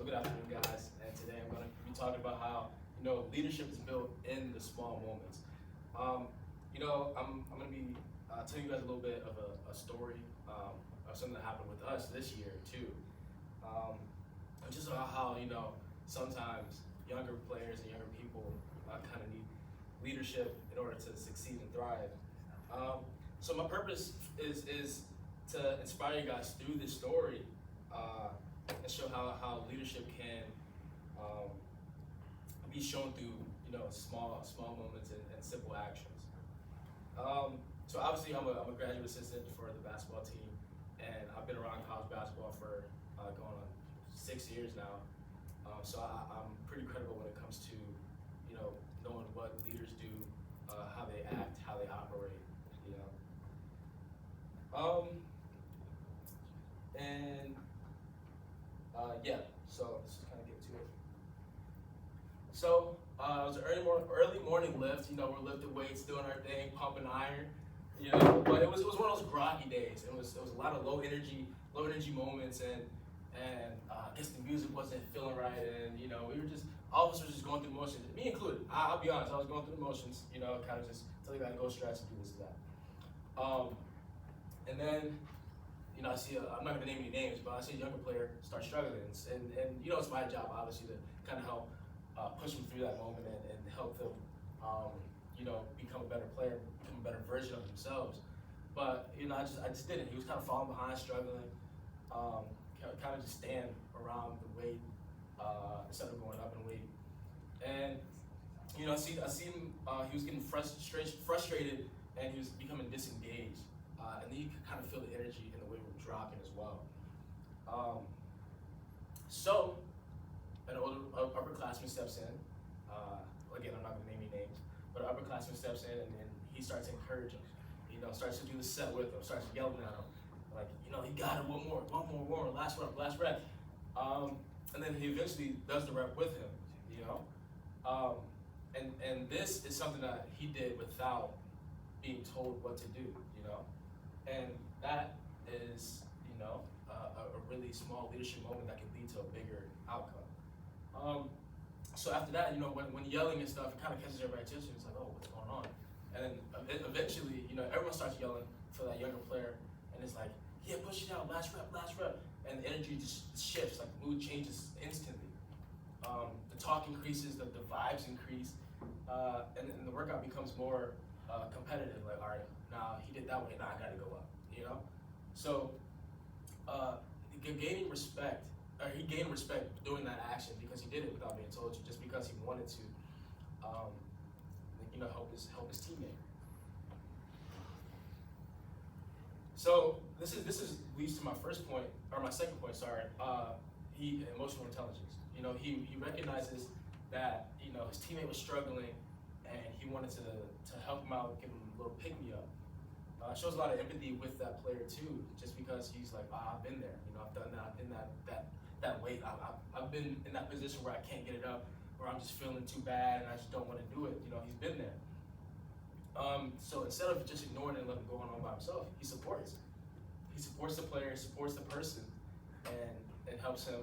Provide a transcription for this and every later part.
good afternoon, guys. And today I'm going to be talking about how leadership is built in the small moments. I'm going to be telling you guys a little bit of a story of something that happened with us this year too. Just about how sometimes younger players and younger people kind of need leadership in order to succeed and thrive. So my purpose is to inspire you guys through this story and show how leadership can be shown through small moments and simple actions. So obviously I'm a graduate assistant for the basketball team, and I've been around college basketball for going on 6 years now. So I'm pretty credible when it comes to knowing what leaders do, how they act, how they operate. So let's just kind of get to it. So it was an early morning lift. We're lifting weights, doing our thing, pumping iron. But it was one of those groggy days. It was a lot of low energy moments, and I guess the music wasn't feeling right, and we were just all of us were just going through the motions, me included. I'll be honest, I was going through the motions. Kind of just tell you gotta go stretch and do this and that. And then I see I'm not gonna name any names, but I see a younger player start struggling, and it's my job obviously to kind of help push them through that moment and help them become a better player, become a better version of themselves. But I just didn't. He was kind of falling behind, struggling, kind of just stand around the weight instead of going up in weight. And I see him. He was getting frustrated, and he was becoming disengaged. And then you could kind of feel the energy and the weight were dropping as well. So an older upperclassman steps in. Again, I'm not gonna name any names, but an upperclassman steps in, and he starts encouraging. Starts to do the set with him, starts yelling at him, like, he got it, one more, last rep. And then he eventually does the rep with him, and this is something that he did without being told what to do, and that is, a really small leadership moment that can lead to a bigger outcome. So after that, when yelling and stuff, it kind of catches everybody's attention. It's like, oh, what's going on? And then eventually, everyone starts yelling for that younger player, and it's like, yeah, push it out, last rep. And the energy just shifts, like the mood changes instantly. The talk increases, the vibes increase, and the workout becomes more competitive. Like, all right, now he did that way, now I gotta go up, So gaining respect, he gained respect doing that action because he did it without being told to, just because he wanted to, help his teammate. So this leads to my first point, or my second point. Sorry, emotional intelligence. He recognizes that his teammate was struggling, and he wanted to help him out, give him a little pick me up. Shows a lot of empathy with that player too, just because he's like, I've been there. I've done that. I've been that weight. I've been in that position where I can't get it up, or I'm just feeling too bad and I just don't want to do it. He's been there. So instead of just ignoring it and letting him go on by himself, he supports. He supports the player, he supports the person, and helps him,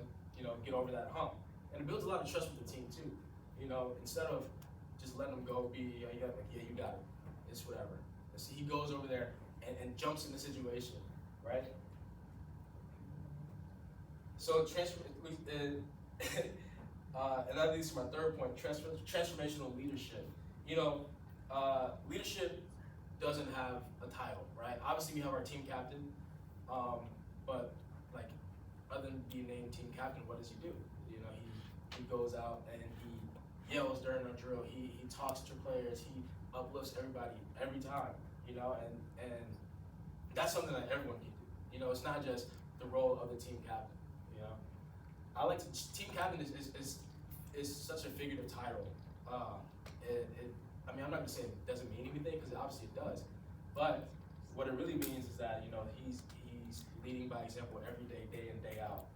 get over that hump. And it builds a lot of trust with the team too. Instead of just letting him go, you got it. It's whatever. And so he goes over there and jumps in the situation, right? So and that leads to my third point: transformational leadership. Leadership doesn't have a title, right? Obviously, we have our team captain, but like, other than being named team captain, what does he do? He goes out and he yells during a drill. He talks to players. He uplifts everybody every time, and that's something that everyone can do. It's not just the role of the team captain. I like team captain is such a figurative title. I'm not gonna say it doesn't mean anything, because obviously it does, but what it really means is that he's leading by example every day, day in, day out.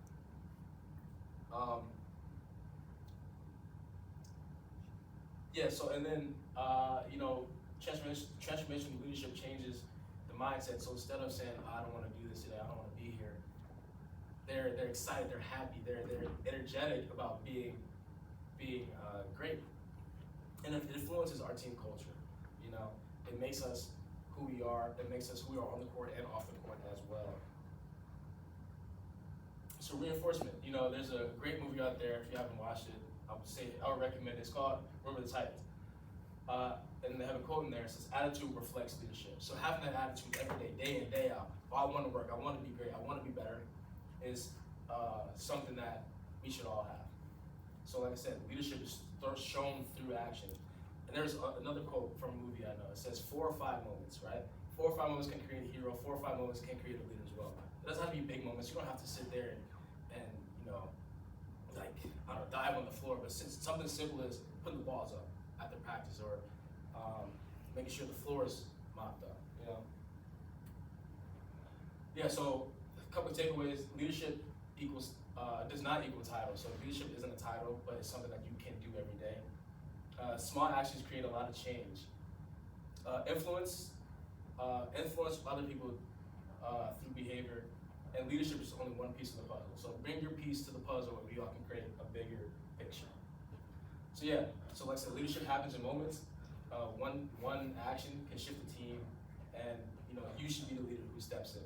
So and then transformational leadership changes the mindset. So instead of saying, I don't want to do this today, I don't want to be here, they're excited, they're happy, they're energetic about being great, and it influences our team culture. You know, it makes us who we are. It makes us who we are on the court and off the court as well. So reinforcement. You know, there's a great movie out there. If you haven't watched it, I would recommend it. It's called Remember the Titans. And they have a quote in there. It says, "Attitude reflects leadership." So having that attitude every day, day in, day out. Oh, I want to work. I want to be great. I want to be better. Is something that we should all have. So, like I said, leadership is shown through action. And there's another quote from a movie I know. It says 4 or 5 moments, right? 4 or 5 moments can create a hero. 4 or 5 moments can create a leader as well. It doesn't have to be big moments. You don't have to sit there and you know, like, I don't know, dive on the floor. But something simple as putting the balls up after practice, or making sure the floor is mopped up, you know? Yeah, so a couple of takeaways. Leadership does not equal title. So leadership isn't a title, but it's something that you can do every day. Small actions create a lot of change. Influence other people through behavior, and leadership is only one piece of the puzzle. So bring your piece to the puzzle, and we all can create a bigger picture. So yeah, so like I said, leadership happens in moments. One action can shift the team, and you know, you should be the leader who steps in.